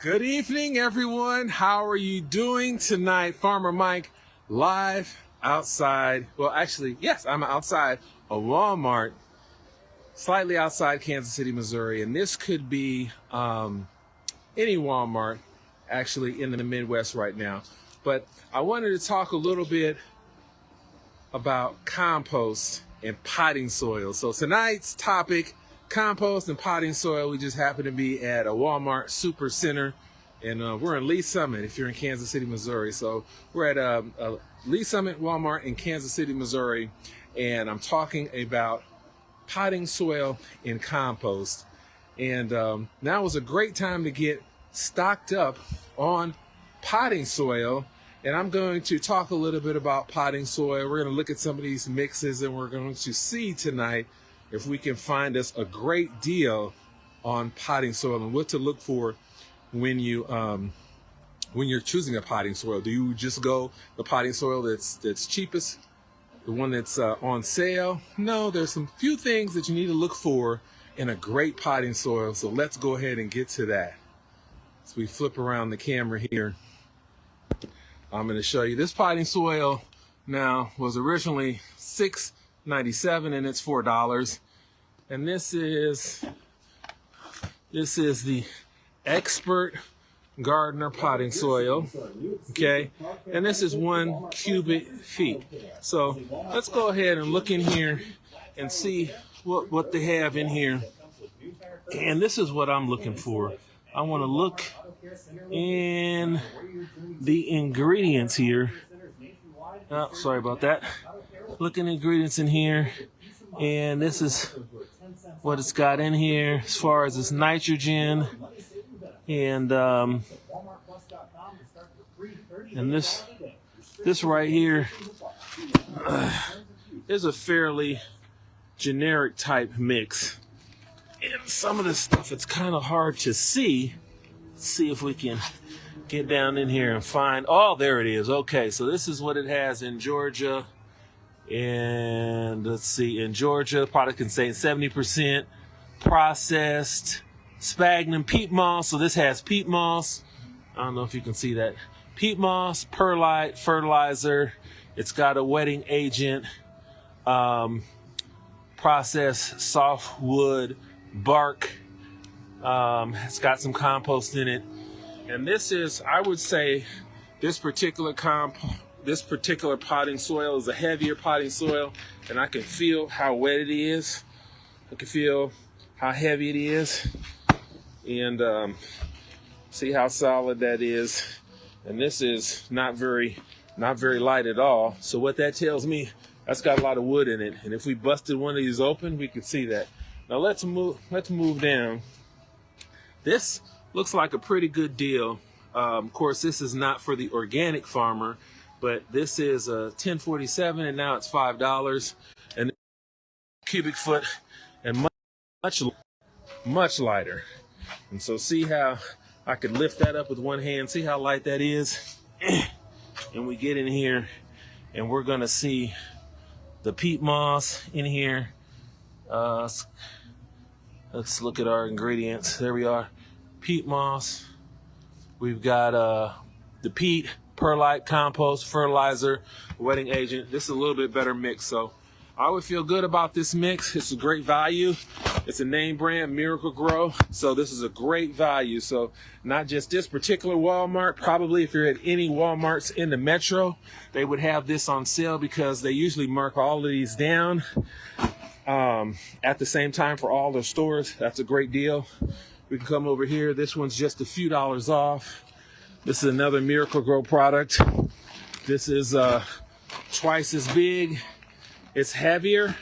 Good evening, everyone. How are you doing tonight? Farmer Mike, live outside. Well, actually, yes, I'm outside a Walmart, slightly outside Kansas City, Missouri. And this could be any Walmart, actually, in the Midwest right now. But I wanted to talk a little bit about compost and potting soil. So tonight's topic, compost and potting soil. We just happen to be at a Walmart Supercenter, and we're in Lee Summit if you're in Kansas City, Missouri. So we're at a Lee Summit Walmart in Kansas City, Missouri, and I'm talking about potting soil and compost. And now is a great time to get stocked up on potting soil. And I'm going to talk a little bit about potting soil. We're going to look at some of these mixes, and we're going to see tonight if we can find us a great deal on potting soil and what to look for when you're choosing a potting soil. Do you just go the potting soil that's cheapest, the one that's on sale? No, there's some few things that you need to look for in a great potting soil. So let's go ahead and get to that. So we flip around the camera here. I'm going to show you this potting soil now was originally $6.97 and it's $4. And this is the Expert Gardener potting soil, okay? And this is 1 cubic feet. So let's go ahead and look in here and see what they have in here. And this is what I'm looking for. I want to look in the ingredients here. Oh, sorry about that. Look in the ingredients in here, and this is what it's got in here as far as its nitrogen, and this right here is a fairly generic type mix. And some of this stuff, it's kind of hard to see. Let's see if we can get down in here and find. Oh, there it is. Okay, so this is what it has in Georgia. And let's see, in Georgia, the product contains 70% processed sphagnum peat moss. So this has peat moss. I don't know if you can see that. Peat moss, perlite, fertilizer. It's got a wetting agent, processed softwood bark. It's got some compost in it. And this is, I would say, this particular potting soil is a heavier potting soil, and I can feel how wet it is. I can feel how heavy it is, and see how solid that is. And this is not very light at all. So what that tells me, that's got a lot of wood in it. And if we busted one of these open, we could see that. Now let's move down. This looks like a pretty good deal. Of course, this is not for the organic farmer, but this is a $10.47, and now it's $5, and cubic foot, and much lighter. And so see how I could lift that up with one hand. See how light that is. And we get in here, and we're gonna see the peat moss in here. Let's look at our ingredients. There we are. Peat moss. We've got the peat, perlite, compost, fertilizer, wetting agent. This is a little bit better mix, so I would feel good about this mix. It's a great value. It's a name brand, Miracle Grow, so this is a great value. So not just this particular Walmart, probably if you're at any Walmarts in the metro, they would have this on sale because they usually mark all of these down at the same time for all their stores. That's a great deal. We can come over here. This one's just a few dollars off. This is another Miracle Grow product. This is twice as big. It's heavier,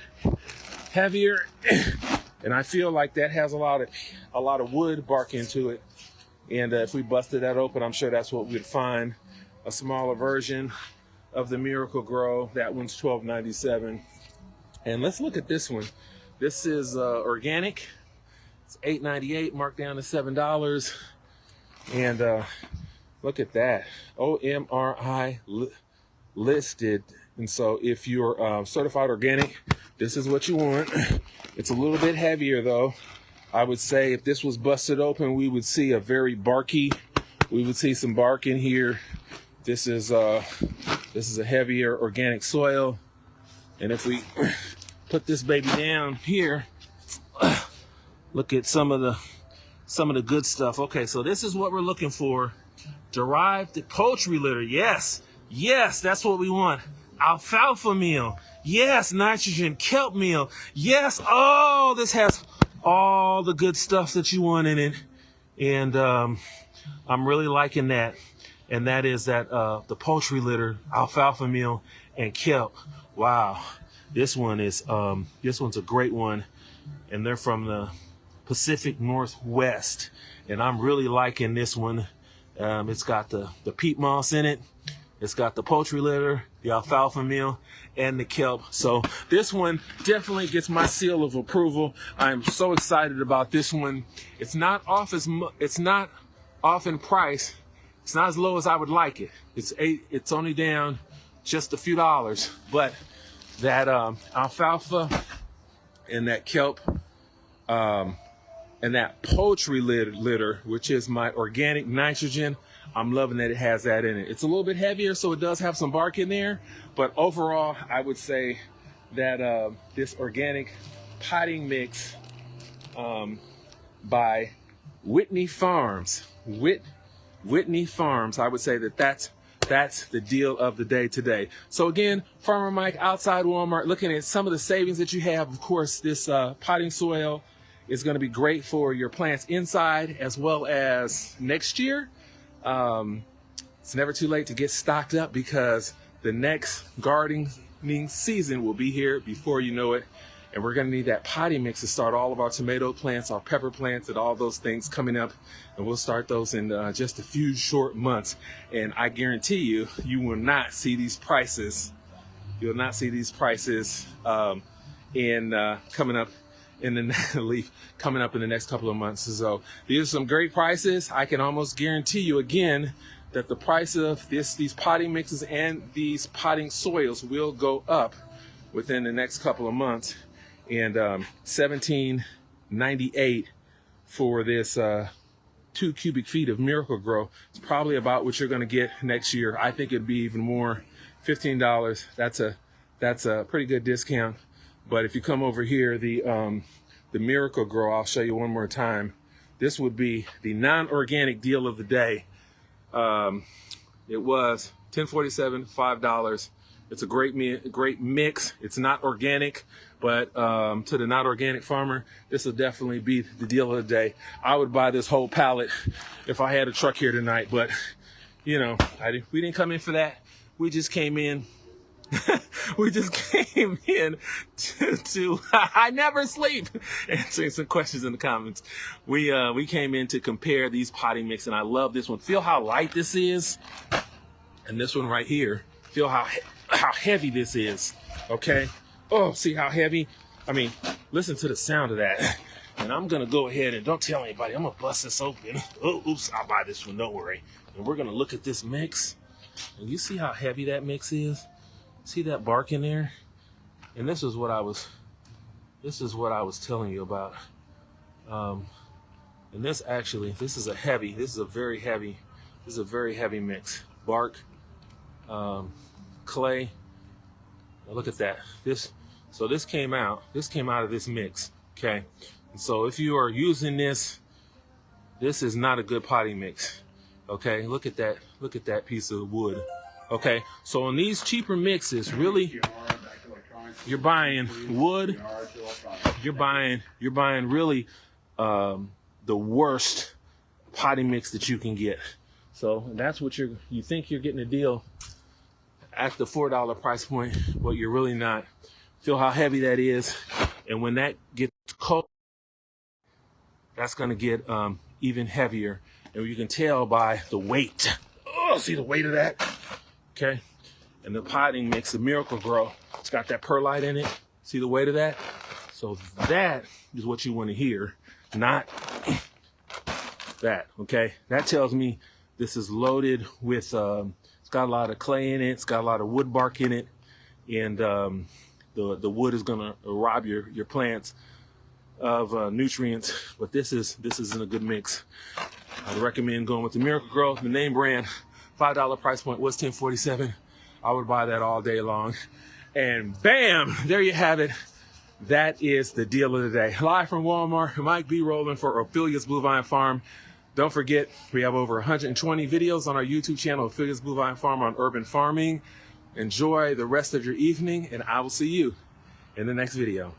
and I feel like that has a lot of wood bark into it. And if we busted that open, I'm sure that's what we'd find. A smaller version of the Miracle Grow. That one's $12.97. And let's look at this one. This is organic. It's $8.98, marked down to $7. And look at that, OMRI listed. And so if you're certified organic, this is what you want. It's a little bit heavier though. I would say if this was busted open, we would see a very barky we would see some bark in here. This is a heavier organic soil. And if we put this baby down here, look at some of the good stuff. Okay, so this is what we're looking for. Derived poultry litter. Yes, that's what we want. Alfalfa meal. Yes, nitrogen kelp meal. Yes, oh, this has all the good stuff that you want in it. And I'm really liking that. And that is that the poultry litter, alfalfa meal, and kelp. Wow, this one's a great one. And they're from the Pacific Northwest. And I'm really liking this one. It's got the peat moss in it. It's got the poultry litter, the alfalfa meal, and the kelp. So this one definitely gets my seal of approval. I'm so excited about this one. It's not off in price. It's not as low as I would like it. It's only down just a few dollars. But that alfalfa and that kelp and that poultry litter, which is my organic nitrogen, I'm loving that it has that in it. It's a little bit heavier, so it does have some bark in there. But overall, I would say that this organic potting mix by Whitney Farms, Whitney Farms, I would say that's the deal of the day today. So again, Farmer Mike outside Walmart, looking at some of the savings that you have. Of course, this potting soil is going to be great for your plants inside as well as next year. It's never too late to get stocked up because the next gardening season will be here before you know it. And we're going to need that potting mix to start all of our tomato plants, our pepper plants, and all those things coming up. And we'll start those in just a few short months. And I guarantee you, you will not see these prices. You will not see these prices coming up in the next couple of months. So these are some great prices. I can almost guarantee you again that the price of these potting mixes and these potting soils will go up within the next couple of months. And $17.98 for this 2 cubic feet of Miracle Grow. It's probably about what you're going to get next year. I think it'd be even more, $15. That's a pretty good discount. But if you come over here, the Miracle Grow, I'll show you one more time. This would be the non-organic deal of the day. It was $10.47, $5. It's a great mix. It's not organic, but to the not organic farmer, this will definitely be the deal of the day. I would buy this whole pallet if I had a truck here tonight, but you know, we didn't come in for that. We just came in. We just came in to I never sleep, answering some questions in the comments. We came in to compare these potting mix, and I love this one. Feel how light this is, and this one right here. Feel how heavy this is. Okay. Oh, see how heavy? I mean, listen to the sound of that. And I'm gonna go ahead and don't tell anybody. I'm gonna bust this open. Oh, oops! I'll buy this one. Don't worry. And we're gonna look at this mix, and you see how heavy that mix is. See that bark in there? And this is what I was telling you about. And this is a very heavy mix. Bark, clay. Now look at that. This came out of this mix. Okay. And so if you are using this is not a good potting mix. Okay. Look at that piece of wood. Okay, so in these cheaper mixes, really, you're buying wood. You're buying really the worst potting mix that you can get. So that's what you think you're getting a deal at the $4 price point, but you're really not. Feel how heavy that is, and when that gets cold, that's going to get even heavier, and you can tell by the weight. Oh, see the weight of that. Okay, and the potting mix, the Miracle Grow, it's got that perlite in it. See the weight of that? So that is what you want to hear, not that, okay? That tells me this is loaded with, it's got a lot of clay in it, it's got a lot of wood bark in it, and the wood is gonna rob your plants of nutrients, but this isn't a good mix. I'd recommend going with the Miracle Grow, the name brand. $5 price point was $10.47. I would buy that all day long. And bam, there you have it. That is the deal of the day. Live from Walmart, Mike B. Rowland for Ophelia's Blue Vine Farm. Don't forget, we have over 120 videos on our YouTube channel, Ophelia's Blue Vine Farm, on urban farming. Enjoy the rest of your evening, and I will see you in the next video.